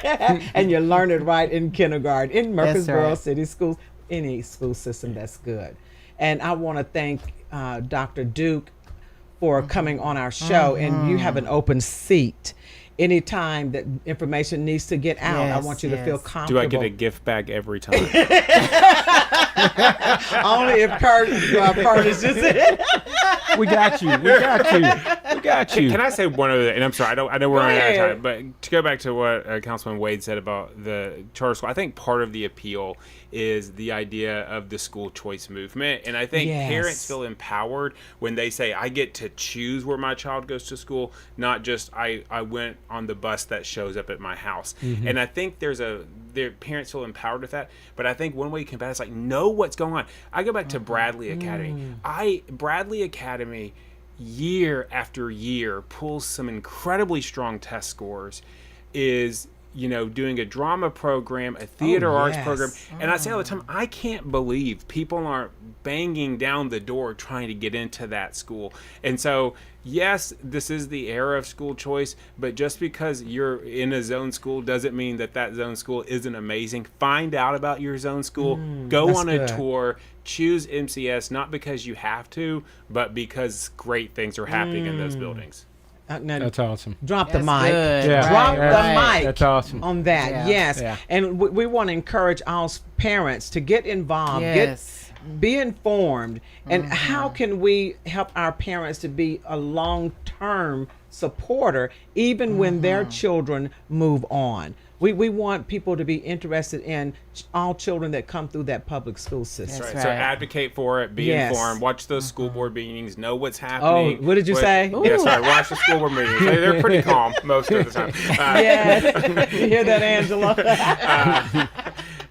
And you learn it right in kindergarten, in Murfreesboro City Schools, any school system that's good. And I want to thank Dr. Duke for coming on our show, and you have an open seat. Anytime that information needs to get out, I want you to feel comfortable. Do I get a gift bag every time? Only if Kurt is just it. We got you. Can I say one other thing? And I'm sorry, I know we're running out of time, but to go back to what Councilman Wade said about the charter school, I think part of the appeal is the idea of the school choice movement. And I think parents feel empowered when they say, I get to choose where my child goes to school, not just I went on the bus that shows up at my house. And I think their parents feel empowered with that. But I think one way you combat it is like, know what's going on. I go back to Bradley Academy. Bradley Academy, year after year, pulls some incredibly strong test scores, is doing a drama program, a theater arts program. And I say all the time, I can't believe people aren't banging down the door trying to get into that school. And so, yes, this is the era of school choice, but just because you're in a zone school doesn't mean that zone school isn't amazing. Find out about your zone school. Go on a tour. Choose MCS, not because you have to, but because great things are happening in those buildings. That's awesome. Drop the mic. Yeah. Drop the mic. That's awesome. On that, yes. And we want to encourage all parents to get involved. Be informed. And how can we help our parents to be a long-term supporter even when their children move on? We want people to be interested in all children that come through that public school system. That's Right. So right. advocate for it, be Yes. informed, watch those school board meetings, know what's happening. Oh, what did you say? Yeah, sorry, watch the school board meetings. They're pretty calm most of the time. Yes. You hear that, Angela?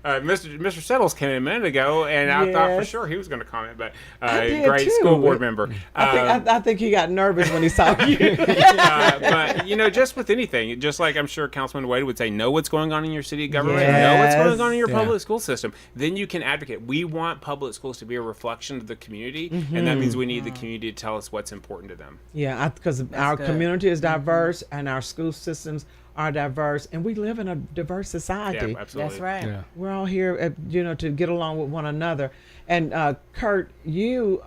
Mr. Settles came in a minute ago, and I thought for Yes. sure he was going to comment, but I did great too. school board member. I think he got nervous when he saw you. But just with anything, just like I'm sure Councilman Wade would say, know what's going on in your city government, know what's going on in your Yes. public school system. Then you can advocate. We want public schools to be a reflection of the community, and that means we need the community to tell us what's important to them. Yeah, because our good. community is diverse and our school systems are diverse, and we live in a diverse society. Yeah, absolutely. That's right. Yeah. We're all here, to get along with one another. And Kurt, you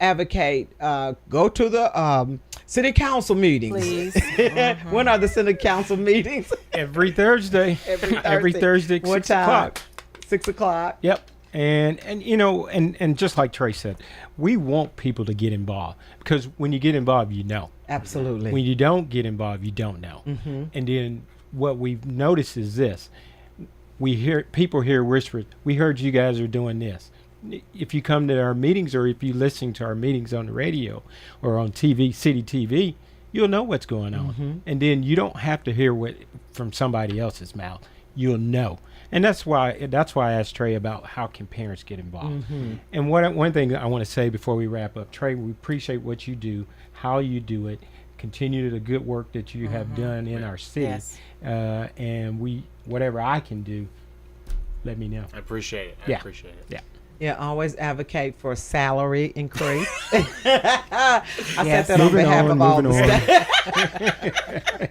advocate go to the city council meetings. Please. When are the city council meetings? Every Thursday. Every Thursday at What 6 time? o'clock. 6 o'clock. Yep. And just like Trey said, we want people to get involved, because when you get involved, you know. Absolutely. When you don't get involved, you don't know. And then what we've noticed is this: we hear people hear whispers. We heard you guys are doing this. If you come to our meetings, or if you listen to our meetings on the radio or on TV, city TV, you'll know what's going on. And then you don't have to hear what from somebody else's mouth. You'll know. And that's why I asked Trey about how can parents get involved. And one thing I want to say before we wrap up, Trey, we appreciate what you do, how you do it, continue the good work that you have done in our city. Yes. And whatever I can do, let me know. I appreciate it. Yeah. I appreciate it. Yeah. Yeah, always advocate for a salary increase. I Yes. said that on Moving behalf on, of all moving the staff.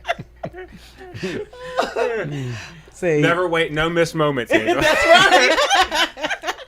See, Never wait, no missed moments, Angela.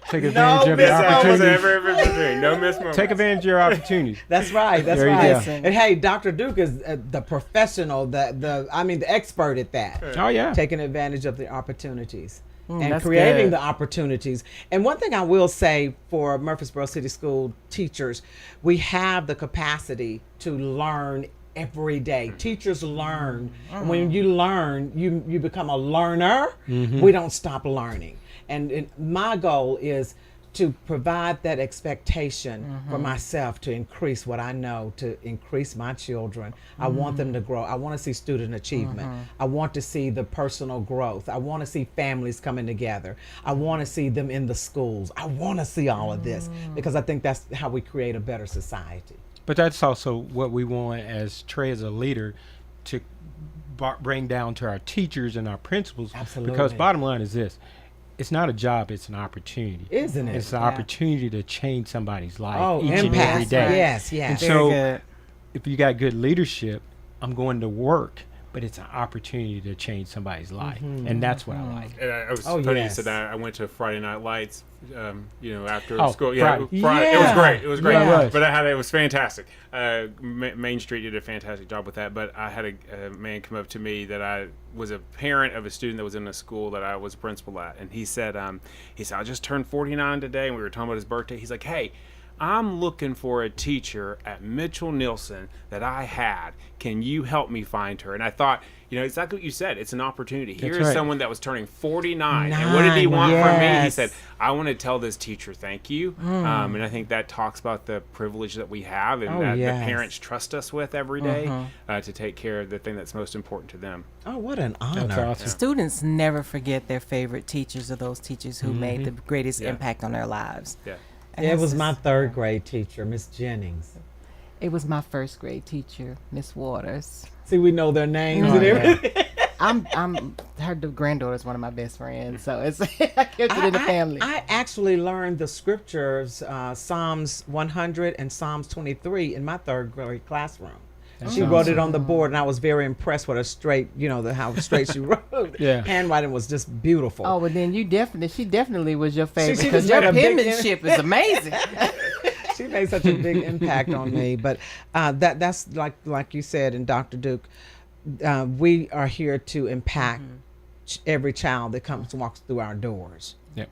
Take advantage of miss your moments. No missed moments. Take advantage of your opportunities. That's right. That's There you right. go. And hey, Dr. Duke is the professional, the expert at that. Oh yeah. Taking advantage of the opportunities and that's creating good. the opportunities. And one thing I will say for Murfreesboro City School teachers, we have the capacity to learn every day. Teachers learn. And when you learn, you become a learner. We don't stop learning. And my goal is to provide that expectation for myself to increase what I know, to increase my children. I want them to grow. I want to see student achievement. I want to see the personal growth. I want to see families coming together. I want to see them in the schools. I want to see all of this, because I think that's how we create a better society. But that's also what we want as Trey, as a leader, to bring down to our teachers and our principals. Absolutely. Because bottom line is this: it's not a job; it's an opportunity. Isn't it? It's an opportunity to change somebody's life Oh, each and impact. every day. Yes, And yes. Very so, good. if you got good leadership, I'm going to work, but it's an opportunity to change somebody's life, and that's what I like. And I was Oh, funny yes. you said that. I went to Friday Night Lights, after Oh, school. Yeah, Friday. Friday. It was Yeah. great. It was great. Yeah. It was. But it was fantastic. Main Street did a fantastic job with that. But I had a man come up to me that I was a parent of a student that was in a school that I was a principal at, and he said, I just turned 49 today, and we were talking about his birthday. He's like, hey, I'm looking for a teacher at Mitchell Nielsen that I had. Can you help me find her? And I thought, exactly what you said. It's an opportunity. Here is right. someone that was turning 49. And what did he want from me? He Yes. said, I want to tell this teacher thank you. And I think that talks about the privilege that we have and Oh, that yes. the parents trust us with every day to take care of the thing that's most important to them. Oh, what an honor. That's awesome. Students never forget their favorite teachers or those teachers who made the greatest Yeah. impact on their lives. Yeah. And It that's was just- my third grade teacher, Miss Jennings. It was my first grade teacher, Miss Waters. See, we know their names Oh, and yeah. everything. Her granddaughter is one of my best friends, so it's I kept it in the family. I actually learned the scriptures, Psalms 100 and Psalms 23, in my third grade classroom. She wrote it on the board, and I was very impressed with her straight, how straight she wrote. Yeah. Handwriting was just beautiful. Oh, well, then she definitely was your favorite she because just your made a big penmanship is amazing. She made such a big impact on me. But that's like you said, and Dr. Duke, we are here to impact every child that comes and walks through our doors. Yep.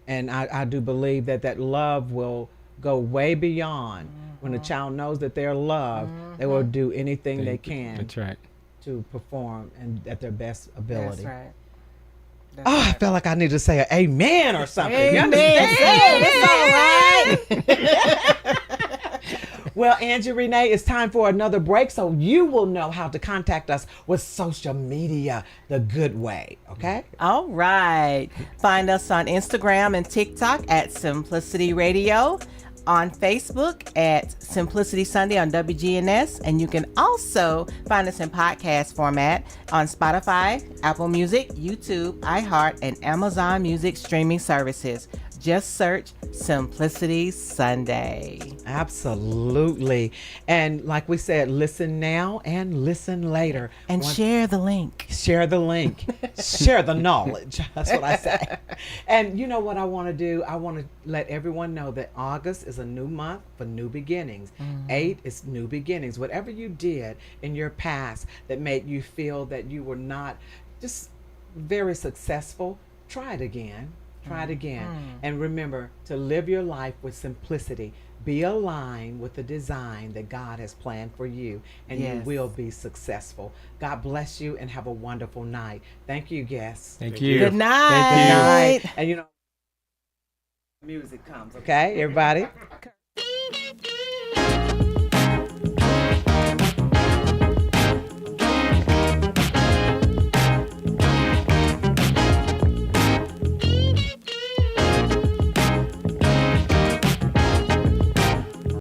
And I do believe that love will go way beyond. When a child knows that they're loved, they will do anything they can That's right. to perform and at their best ability. That's right. I felt like I need to say an amen or something. You Amen. understand? It's all right. Well, Angie Renee, it's time for another break, so you will know how to contact us with social media the good way, okay? All right. Find us on Instagram and TikTok at Simplicity Radio, on Facebook at Simplicity Sunday on WGNS, and you can also find us in podcast format on Spotify, Apple Music, YouTube, iHeart, and Amazon Music streaming services. Just search Simplicity Sunday. Absolutely. And like we said, listen now and listen later. And share the link. Share the link. Share the knowledge. That's what I say. And you know what I want to do? I want to let everyone know that August is a new month for new beginnings. 8 is new beginnings. Whatever you did in your past that made you feel that you were not just very successful, try it again. Try it again. And remember to live your life with simplicity. Be aligned with the design that God has planned for you, and you will be successful. God bless you and have a wonderful night. Thank you, guests. Thank you. Good night. Good night. And you know, music comes, okay, everybody?